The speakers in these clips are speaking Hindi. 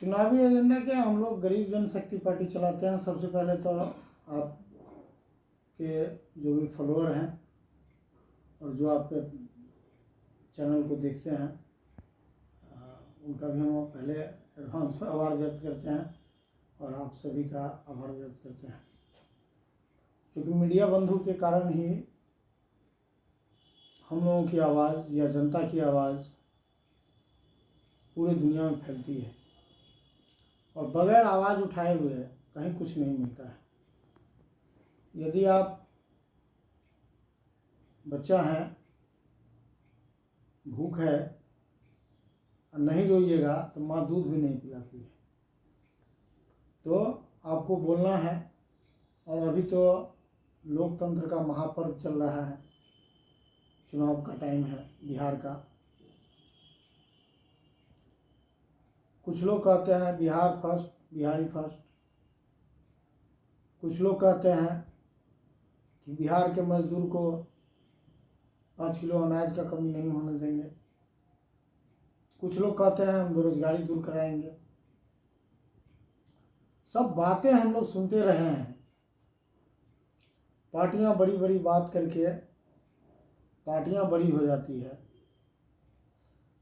चुनावी एजेंडा क्या, हम लोग गरीब जनशक्ति पार्टी चलाते हैं। सबसे पहले तो आपके जो भी फॉलोअर हैं और जो आपके चैनल को देखते हैं उनका भी हम पहले एडवांस में आभार व्यक्त करते हैं और आप सभी का आभार व्यक्त करते हैं, क्योंकि मीडिया बंधु के कारण ही हम लोगों की आवाज़ या जनता की आवाज़ पूरी दुनिया में फैलती है और बगैर आवाज़ उठाए हुए कहीं कुछ नहीं मिलता है। यदि आप बच्चा हैं, भूख है और नहीं रोइएगा तो माँ दूध भी नहीं पिलाती है। तो आपको बोलना है। और अभी तो लोकतंत्र का महापर्व चल रहा है, चुनाव का टाइम है बिहार का। कुछ लोग कहते हैं बिहार फर्स्ट, बिहारी फर्स्ट। कुछ लोग कहते हैं कि बिहार के मजदूर को 5 किलो अनाज का कमी नहीं होने देंगे। कुछ लोग कहते हैं हम बेरोजगारी दूर कराएंगे। सब बातें हम लोग सुनते रहे हैं। पार्टियां बड़ी बड़ी बात करके पार्टियां बड़ी हो जाती है।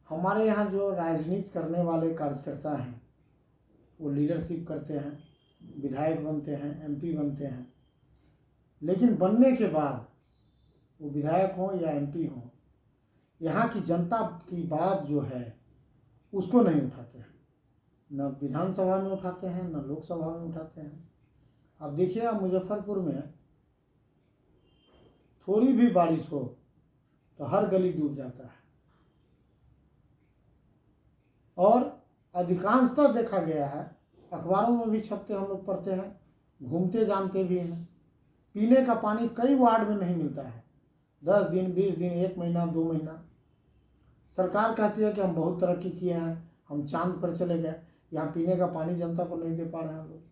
हमारे यहाँ जो राजनीति करने वाले कार्यकर्ता हैं वो लीडरशिप करते हैं, विधायक बनते हैं, एमपी बनते हैं, लेकिन बनने के बाद वो विधायक हों या एमपी हों, यहाँ की जनता की बात जो है उसको नहीं उठाते हैं। न विधानसभा में उठाते हैं, न लोकसभा में उठाते हैं। अब देखिए, आप मुजफ्फरपुर में थोड़ी भी बारिश हो तो हर गली डूब जाता है। और अधिकांशतः देखा गया है, अखबारों में भी छपते हम लोग पढ़ते हैं, घूमते जानते भी हैं, पीने का पानी कई वार्ड में नहीं मिलता है। 10 दिन, 20 दिन, 1 महीना, 2 महीना। सरकार कहती है कि हम बहुत तरक्की किए हैं, हम चांद पर चले गए। यहाँ पीने का पानी जनता को नहीं दे पा रहे हैं हम लोग।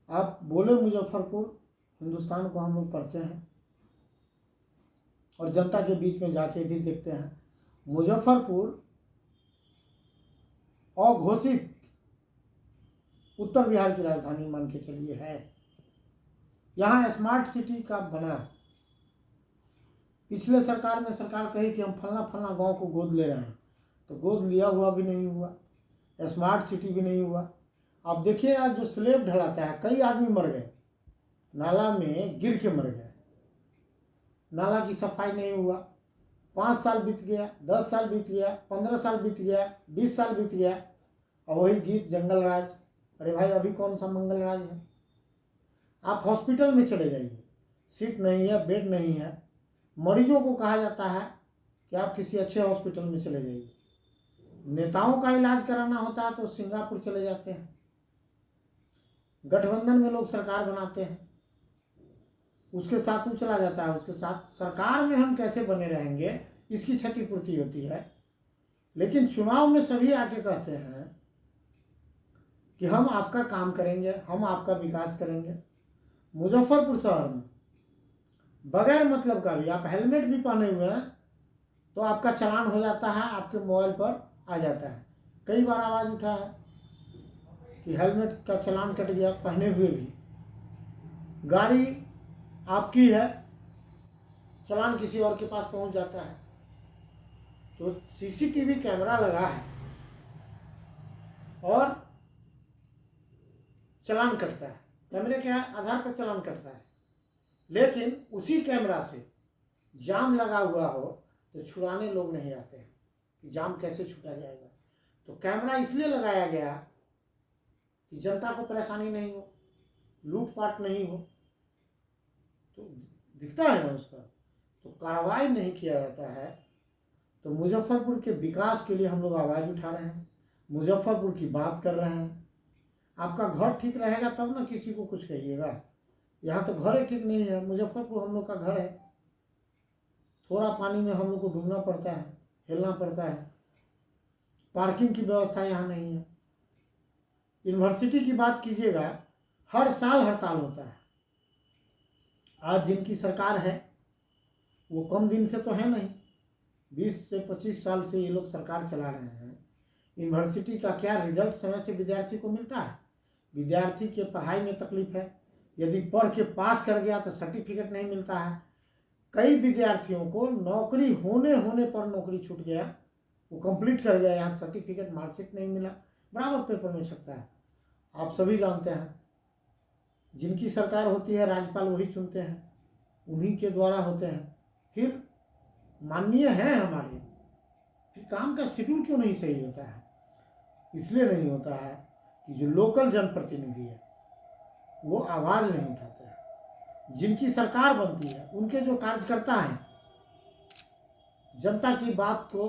आप बोले मुजफ्फरपुर, हिंदुस्तान को हम लोग पढ़ते हैं और जनता के बीच में जाके भी देखते हैं। मुजफ्फरपुर अघोषित उत्तर बिहार की राजधानी मान के चलिए है। यहाँ स्मार्ट सिटी का बना। पिछले सरकार में सरकार कही कि हम फलना फलना गांव को गोद ले रहे हैं, तो गोद लिया हुआ भी नहीं हुआ, स्मार्ट सिटी भी नहीं हुआ। आप देखिए, आज जो स्लेब ढलाता है, कई आदमी मर गए, नाला में गिर के मर गए। नाला की सफाई नहीं हुआ। 5 साल बीत गया, 10 साल बीत गया, 15 साल बीत गया, 20 साल बीत गया, और वही गीत जंगल राज। अरे भाई, अभी कौन सा मंगल राज है? आप हॉस्पिटल में चले जाइए, सीट नहीं है, बेड नहीं है। मरीजों को कहा जाता है कि आप किसी अच्छे हॉस्पिटल में चले जाइए। नेताओं का इलाज कराना होता है तो सिंगापुर चले जाते हैं। गठबंधन में लोग सरकार बनाते हैं, उसके साथ वो चला जाता है, उसके साथ सरकार में हम कैसे बने रहेंगे इसकी क्षतिपूर्ति होती है। लेकिन चुनाव में सभी आके कहते हैं कि हम आपका काम करेंगे, हम आपका विकास करेंगे। मुजफ्फरपुर शहर में बगैर मतलब का भी आप हेलमेट भी पहने हुए हैं तो आपका चालान हो जाता है, आपके मोबाइल पर आ जाता है। कई बार आवाज़ उठा है कि हेलमेट का चालान कट गया, पहने हुए भी। गाड़ी आपकी है, चालान किसी और के पास पहुंच जाता है। तो सीसीटीवी कैमरा लगा है और चालान कटता है। कैमरे के आधार पर चालान कटता है, लेकिन उसी कैमरा से जाम लगा हुआ हो तो छुड़ाने लोग नहीं आते हैं कि जाम कैसे छूटा जाएगा। तो कैमरा इसलिए लगाया गया कि जनता को परेशानी नहीं हो, लूटपाट नहीं हो। तो दिखता है ना उस पर, तो कार्रवाई नहीं किया जाता है। तो मुजफ्फरपुर के विकास के लिए हम लोग आवाज़ उठा रहे हैं, मुजफ्फरपुर की बात कर रहे हैं। आपका घर ठीक रहेगा तब ना किसी को कुछ कहिएगा। यहाँ तो घर ही ठीक नहीं है। मुजफ्फरपुर हम लोग का घर है। थोड़ा पानी में हम लोग को डूबना पड़ता है, हिलना पड़ता है। पार्किंग की व्यवस्था यहाँ नहीं है। यूनिवर्सिटी की बात कीजिएगा, हर साल हड़ताल होता है। आज जिनकी सरकार है वो कम दिन से तो है नहीं, 20 से 25 साल से ये लोग सरकार चला रहे हैं। यूनिवर्सिटी का क्या रिजल्ट समय से विद्यार्थी को मिलता है? विद्यार्थी के पढ़ाई में तकलीफ है, यदि पढ़ के पास कर गया तो सर्टिफिकेट नहीं मिलता है। कई विद्यार्थियों को नौकरी होने पर नौकरी छूट गया, वो कंप्लीट कर गया, यहाँ सर्टिफिकेट मार्कशीट नहीं मिला, बराबर पेपर में छपता है। आप सभी जानते हैं, जिनकी सरकार होती है राज्यपाल वही चुनते हैं, उन्हीं के द्वारा होते हैं, फिर माननीय हैं हमारे, फिर काम का शेड्यूल क्यों नहीं सही होता है? इसलिए नहीं होता है कि जो लोकल जनप्रतिनिधि है वो आवाज़ नहीं उठाते हैं। जिनकी सरकार बनती है उनके जो कार्यकर्ता हैं जनता की बात को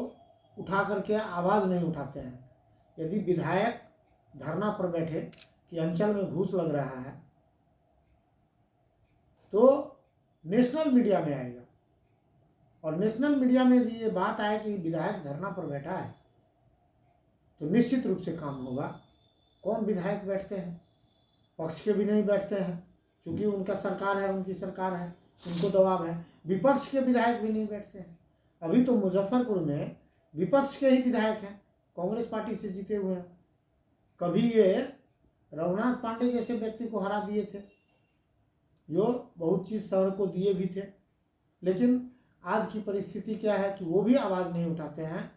उठा करके आवाज़ नहीं उठाते हैं। यदि विधायक धरना पर बैठे कि अंचल में घूस लग रहा है तो नेशनल मीडिया में आएगा, और नेशनल मीडिया में यदि ये बात आए कि विधायक धरना पर बैठा है तो निश्चित रूप से काम होगा। कौन विधायक बैठते हैं? पक्ष के भी नहीं बैठते हैं, क्योंकि उनका सरकार है, उनकी सरकार है, उनको दबाव है। विपक्ष के विधायक भी नहीं बैठते हैं। अभी तो मुजफ्फरपुर में विपक्ष के ही विधायक हैं, कांग्रेस पार्टी से जीते हुए हैं। कभी ये रघुनाथ पांडे जैसे व्यक्ति को हरा दिए थे, जो बहुत चीज़ शहर को दिए भी थे, लेकिन आज की परिस्थिति क्या है कि वो भी आवाज़ नहीं उठाते हैं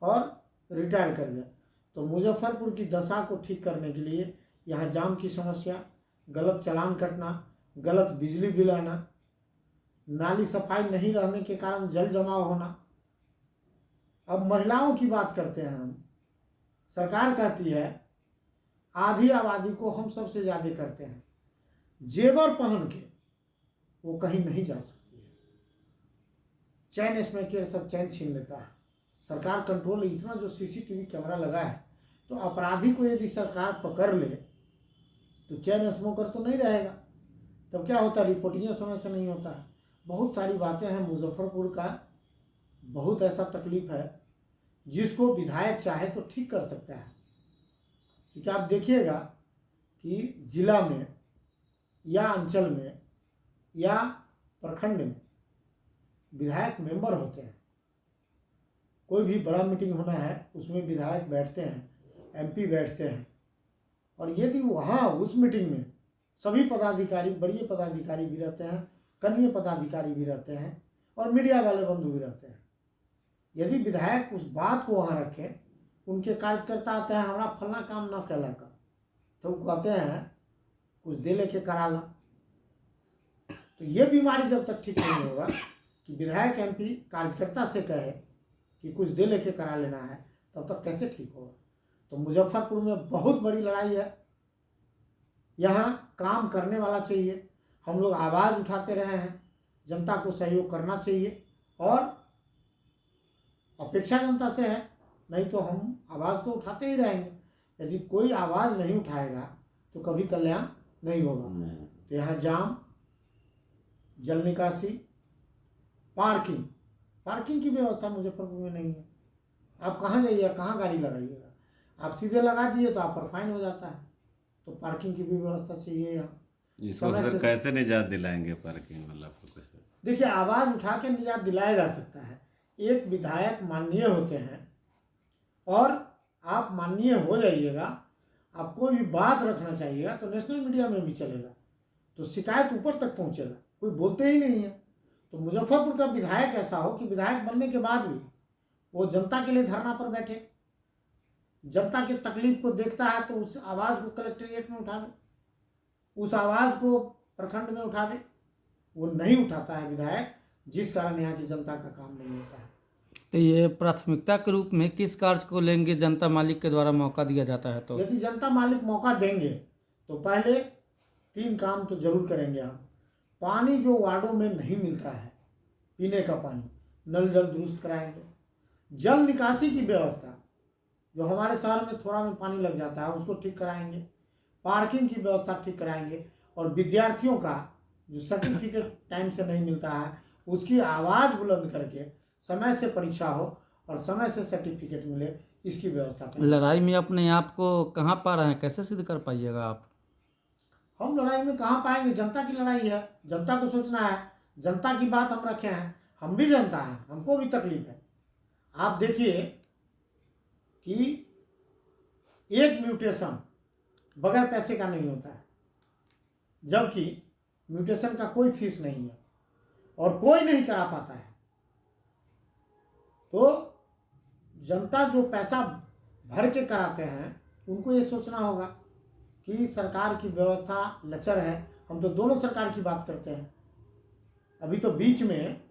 और रिटायर कर गए। तो मुजफ्फरपुर की दशा को ठीक करने के लिए यहाँ जाम की समस्या, गलत चालान कटना, गलत बिजली बिल आना, नाली सफाई नहीं रहने के कारण जल जमाव होना। अब महिलाओं की बात करते हैं हम, सरकार कहती है आधी आबादी को हम सबसे ज़्यादा करते हैं, जेवर पहन के वो कहीं नहीं जा सकती है, चैन स्मोकर सब चैन छीन लेता है। सरकार कंट्रोल इतना जो सीसीटीवी कैमरा लगा है, तो अपराधी को यदि सरकार पकड़ ले तो चैन स्मोकर तो नहीं रहेगा, तब क्या होता है? रिपोर्टिंग समय से नहीं होता है। बहुत सारी बातें हैं। मुजफ्फरपुर का बहुत ऐसा तकलीफ है जिसको विधायक चाहे तो ठीक कर सकता है। क्योंकि आप देखिएगा कि जिला में या अंचल में या प्रखंड में विधायक मेंबर होते हैं। कोई भी बड़ा मीटिंग होना है उसमें विधायक बैठते हैं, एमपी बैठते हैं, और यदि वहाँ उस मीटिंग में सभी पदाधिकारी, बड़े पदाधिकारी भी रहते हैं, कनीय पदाधिकारी भी रहते हैं, और मीडिया वाले बंधु भी रहते हैं। यदि विधायक उस बात को वहाँ रखें, उनके कार्यकर्ता आते हैं हमारा फलना काम न कहला कर, तो वो कहते हैं कुछ दे लेके करा ला। तो ये बीमारी जब तक ठीक नहीं होगा कि विधायक एमपी कार्यकर्ता से कहे कि कुछ दे लेके करा लेना है, तब तक कैसे ठीक होगा? तो मुजफ्फरपुर में बहुत बड़ी लड़ाई है। यहाँ काम करने वाला चाहिए। हम लोग आवाज़ उठाते रहे हैं, जनता को सहयोग करना चाहिए, और अपेक्षा जनता से है, नहीं तो हम आवाज़ तो उठाते ही रहेंगे। यदि कोई आवाज़ नहीं उठाएगा तो कभी कल्याण नहीं होगा। तो यहाँ जाम, जल निकासी, पार्किंग की व्यवस्था मुजफ्फरपुर में नहीं है। आप कहाँ जाइए, कहाँ गाड़ी लगाइएगा? आप सीधे लगा दिए तो आप पर फाइन हो जाता है। तो पार्किंग की भी व्यवस्था चाहिए यहाँ। इसको सर कैसे निजात दिलाएंगे पार्किंग वाला को? कुछ देखिए, आवाज़ उठा के निजात दिलाया जा सकता है। एक विधायक माननीय होते हैं, और आप माननीय हो जाइएगा, आप कोई भी बात रखना चाहिएगा तो नेशनल मीडिया में भी चलेगा, तो शिकायत ऊपर तक पहुँचेगा। कोई बोलते ही नहीं है। तो मुजफ्फरपुर का विधायक ऐसा हो कि विधायक बनने के बाद भी वो जनता के लिए धरना पर बैठे, जनता की तकलीफ को देखता है तो उस आवाज़ को कलेक्ट्रेट में उठावे, उस आवाज़ को प्रखंड में उठावे। वो नहीं उठाता है विधायक, जिस कारण यहाँ की जनता का काम नहीं होता है। तो ये प्राथमिकता के रूप में किस कार्य को लेंगे? जनता मालिक के द्वारा मौका दिया जाता है तो यदि जनता मालिक मौका देंगे तो पहले 3 काम तो जरूर करेंगे हम। पानी जो वार्डों में नहीं मिलता है, पीने का पानी, नल जल दुरुस्त कराएंगे। जल निकासी की व्यवस्था, जो हमारे शहर में थोड़ा में पानी लग जाता है, उसको ठीक कराएंगे। पार्किंग की व्यवस्था ठीक कराएंगे, और विद्यार्थियों का जो सर्टिफिकेट टाइम से नहीं मिलता है उसकी आवाज़ बुलंद करके समय से परीक्षा हो और समय से सर्टिफिकेट मिले, इसकी व्यवस्था करें। लड़ाई में अपने आप को कहाँ पा रहे हैं, कैसे सिद्ध कर पाइएगा आप? हम लड़ाई में कहाँ पाएंगे? जनता की लड़ाई है, जनता को सोचना है, जनता की बात हम रखे हैं। हम भी जनता हैं, हमको भी तकलीफ है। आप देखिए कि एक म्यूटेशन बगैर पैसे का नहीं होता है, जबकि म्यूटेशन का कोई फीस नहीं है और कोई नहीं करा पाता है। तो जनता जो पैसा भर के कराते हैं उनको ये सोचना होगा कि सरकार की व्यवस्था लचर है। हम तो दोनों सरकार की बात करते हैं। अभी तो बीच में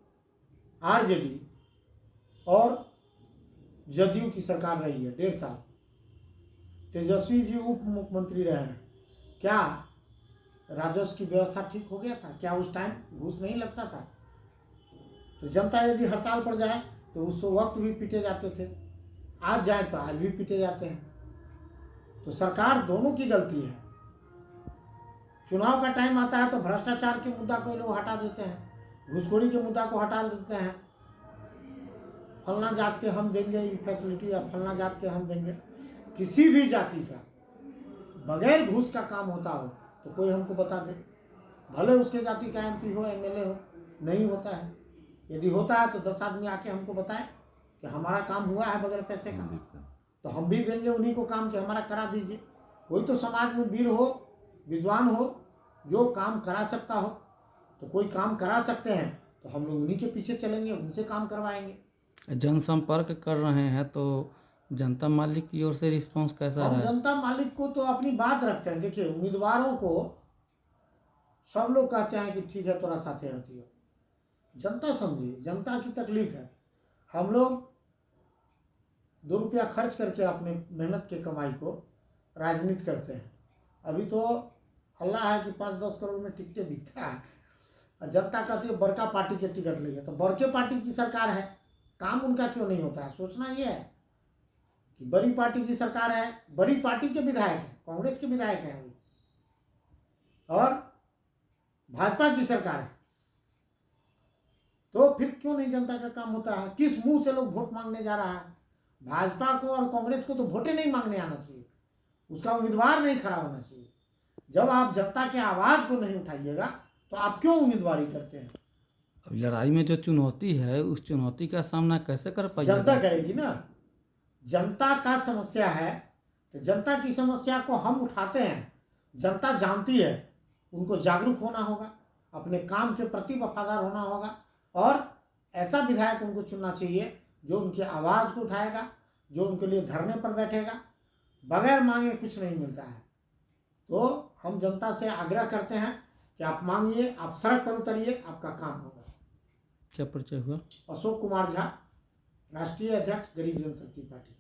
आरजेडी और जदयू की सरकार रही है 1.5 साल। तेजस्वी जी उप मुख्यमंत्री रहे हैं। क्या राजस्व की व्यवस्था ठीक हो गया था? क्या उस टाइम घूस नहीं लगता था? तो जनता यदि हड़ताल पर जाए तो उस वक्त भी पीटे जाते थे, आज जाए तो आज भी पीटे जाते हैं। तो सरकार दोनों की गलती है। चुनाव का टाइम आता है तो भ्रष्टाचार के मुद्दा को लोग हटा देते हैं, घूसखोरी के मुद्दा को हटा देते हैं। फलना जात के हम देंगे ये फैसिलिटी या फलना जात के हम देंगे। किसी भी जाति का बगैर घूस का काम होता हो तो कोई हमको बता दे, भले उसके जाति का एमपी हो एमएलए हो। नहीं होता है। यदि होता है तो 10 आदमी आके हमको बताएं कि हमारा काम हुआ है बगैर पैसे का, तो हम भी देंगे उन्हीं को काम कि हमारा करा दीजिए। कोई तो समाज में वीर हो, विद्वान हो, जो काम करा सकता हो, तो कोई काम करा सकते हैं तो हम लोग उन्हीं के पीछे चलेंगे, उनसे काम करवाएंगे। जनसंपर्क कर रहे हैं तो जनता मालिक की ओर से रिस्पांस कैसा हम रहा है? जनता मालिक को तो अपनी बात रखते हैं। देखिए, उम्मीदवारों को सब लोग कहते हैं कि ठीक है तोरा साथे हती हो। जनता समझिए, जनता की तकलीफ है। हम लोग 2 रुपया खर्च करके अपने मेहनत के कमाई को राजनीति करते हैं। अभी तो हल्ला है कि 5-10 करोड़ में टिकटें बिकता है और जनता कहती है बड़का पार्टी के टिकट लिए। तो बड़के पार्टी की सरकार है, काम उनका क्यों नहीं होता है? सोचना ये है कि बड़ी पार्टी की सरकार है, बड़ी पार्टी के विधायक हैं, कांग्रेस के विधायक हैं अभी, और भाजपा की सरकार है, तो फिर क्यों नहीं जनता का काम होता है? किस मुंह से लोग वोट मांगने जा रहा है? भाजपा को और कांग्रेस को तो वोटे नहीं मांगने आना चाहिए, उसका उम्मीदवार नहीं खड़ा होना चाहिए। जब आप जनता के आवाज को नहीं उठाइएगा तो आप क्यों उम्मीदवारी करते हैं? अब लड़ाई में जो चुनौती है उस चुनौती का सामना कैसे कर पाइएगा? जनता करेगी ना। जनता का समस्या है तो जनता की समस्या को हम उठाते हैं। जनता जानती है, उनको जागरूक होना होगा, अपने काम के प्रति वफादार होना होगा और ऐसा विधायक उनको चुनना चाहिए जो उनकी आवाज़ को उठाएगा, जो उनके लिए धरने पर बैठेगा। बगैर मांगे कुछ नहीं मिलता है। तो हम जनता से आग्रह करते हैं कि आप मांगिए, आप सड़क पर उतरिए, आपका काम होगा। क्या परिचय हुआ? अशोक कुमार झा, राष्ट्रीय अध्यक्ष गरीब जनशक्ति पार्टी।